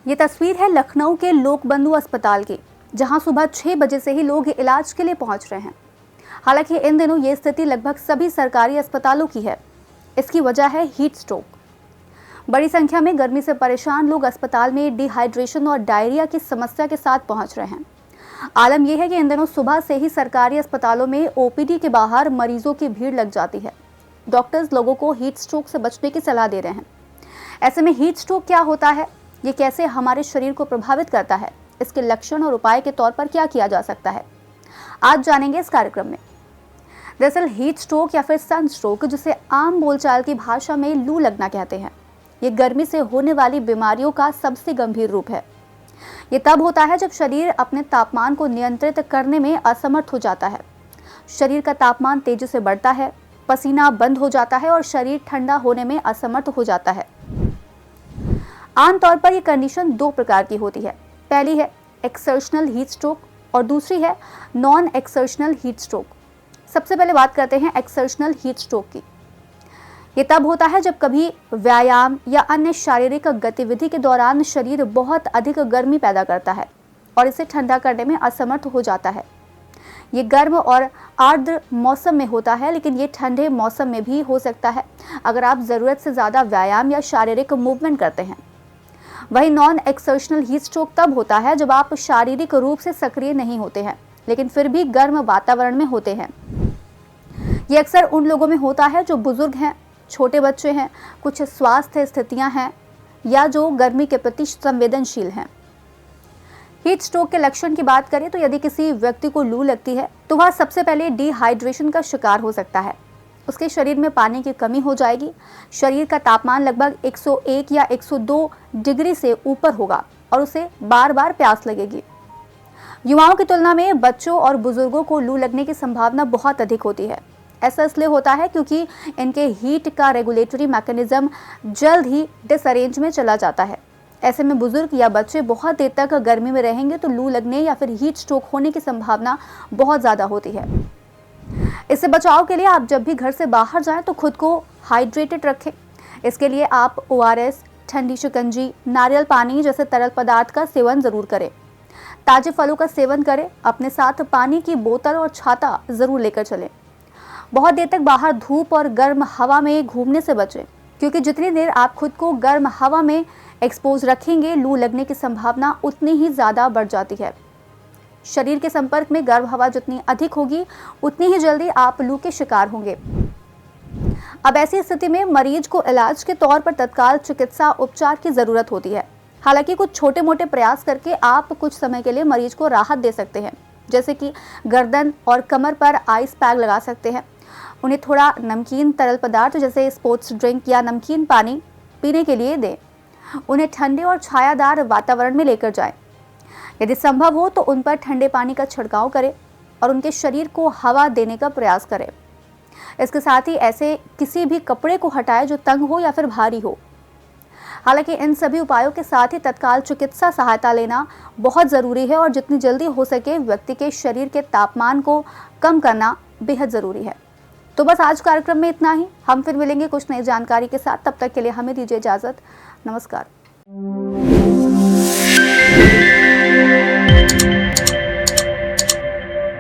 ये तस्वीर है लखनऊ के लोकबंधु अस्पताल की, जहां सुबह 6 बजे से ही लोग इलाज के लिए पहुंच रहे हैं। हालांकि इन दिनों ये स्थिति लगभग सभी सरकारी अस्पतालों की है। इसकी वजह है हीट स्ट्रोक। बड़ी संख्या में गर्मी से परेशान लोग अस्पताल में डिहाइड्रेशन और डायरिया की समस्या के साथ पहुंच रहे हैं। आलम यह है कि इन दिनों सुबह से ही सरकारी अस्पतालों में ओपीडी के बाहर मरीजों की भीड़ लग जाती है। डॉक्टर्स लोगों को हीट स्ट्रोक से बचने की सलाह दे रहे हैं। ऐसे में हीट स्ट्रोक क्या होता है, ये कैसे हमारे शरीर को प्रभावित करता है, इसके लक्षण और उपाय के तौर पर क्या किया जा सकता है, आज जानेंगे इस कार्यक्रम में। दरअसल हीट स्ट्रोक या फिर सन स्ट्रोक, जिसे आम बोलचाल की भाषा में लू लगना कहते हैं, ये गर्मी से होने वाली बीमारियों का सबसे गंभीर रूप है। ये तब होता है जब शरीर अपने तापमान को नियंत्रित करने में असमर्थ हो जाता है। शरीर का तापमान तेजी से बढ़ता है, पसीना बंद हो जाता है और शरीर ठंडा होने में असमर्थ हो जाता है। आमतौर पर यह कंडीशन दो प्रकार की होती है। पहली है एक्सर्शनल हीट स्ट्रोक और दूसरी है नॉन एक्सर्शनल हीट स्ट्रोक। सबसे पहले बात करते हैं एक्सर्शनल हीट स्ट्रोक की। ये तब होता है जब कभी व्यायाम या अन्य शारीरिक गतिविधि के दौरान शरीर बहुत अधिक गर्मी पैदा करता है और इसे ठंडा करने में असमर्थ हो जाता है। ये गर्म और आर्द्र मौसम में होता है, लेकिन ये ठंडे मौसम में भी हो सकता है अगर आप ज़रूरत से ज़्यादा व्यायाम या शारीरिक मूवमेंट करते हैं। वही नॉन एक्सर्शनल हीट स्ट्रोक तब होता है जब आप शारीरिक रूप से सक्रिय नहीं होते हैं, लेकिन फिर भी गर्म वातावरण में होते हैं। ये अक्सर उन लोगों में होता है जो बुजुर्ग हैं, छोटे बच्चे हैं, कुछ स्वास्थ्य स्थितियां हैं या जो गर्मी के प्रति संवेदनशील हैं। हीट स्ट्रोक के लक्षण की बात करें तो यदि किसी व्यक्ति को लू लगती है तो वह सबसे पहले डिहाइड्रेशन का शिकार हो सकता है। उसके शरीर में पानी की कमी हो जाएगी, शरीर का तापमान लगभग 101 या 102 डिग्री से ऊपर होगा और उसे बार बार प्यास लगेगी। युवाओं की तुलना में बच्चों और बुजुर्गों को लू लगने की संभावना बहुत अधिक होती है। ऐसा इसलिए होता है क्योंकि इनके हीट का रेगुलेटरी मैकेनिज्म जल्द ही डिसअरेंज में चला जाता है। ऐसे में बुजुर्ग या बच्चे बहुत देर तक गर्मी में रहेंगे तो लू लगने या फिर हीट स्ट्रोक होने की संभावना बहुत ज़्यादा होती है। इससे बचाव के लिए आप जब भी घर से बाहर जाएं तो खुद को हाइड्रेटेड रखें। इसके लिए आप ORS, ठंडी शिकंजी, नारियल पानी जैसे तरल पदार्थ का सेवन ज़रूर करें। ताजे फलों का सेवन करें। अपने साथ पानी की बोतल और छाता ज़रूर लेकर चलें। बहुत देर तक बाहर धूप और गर्म हवा में घूमने से बचें, क्योंकि जितनी देर आप खुद को गर्म हवा में एक्सपोज रखेंगे, लू लगने की संभावना उतनी ही ज़्यादा बढ़ जाती है। शरीर के संपर्क में गर्म हवा जितनी अधिक होगी, उतनी ही जल्दी आप लू के शिकार होंगे। अब ऐसी स्थिति में मरीज को इलाज के तौर पर तत्काल चिकित्सा उपचार की ज़रूरत होती है। हालांकि कुछ छोटे मोटे प्रयास करके आप कुछ समय के लिए मरीज को राहत दे सकते हैं, जैसे कि गर्दन और कमर पर आइस पैक लगा सकते हैं। उन्हें थोड़ा नमकीन तरल पदार्थ जैसे स्पोर्ट्स ड्रिंक या नमकीन पानी पीने के लिए दें। उन्हें ठंडे और छायादार वातावरण में लेकर जाएं। यदि संभव हो तो उन पर ठंडे पानी का छिड़काव करें और उनके शरीर को हवा देने का प्रयास करें। इसके साथ ही ऐसे किसी भी कपड़े को हटाएं जो तंग हो या फिर भारी हो। हालांकि इन सभी उपायों के साथ ही तत्काल चिकित्सा सहायता लेना बहुत ज़रूरी है और जितनी जल्दी हो सके व्यक्ति के शरीर के तापमान को कम करना बेहद ज़रूरी है। तो बस आज कार्यक्रम में इतना ही। हम फिर मिलेंगे कुछ नई जानकारी के साथ। तब तक के लिए हमें दीजिए इजाज़त। नमस्कार।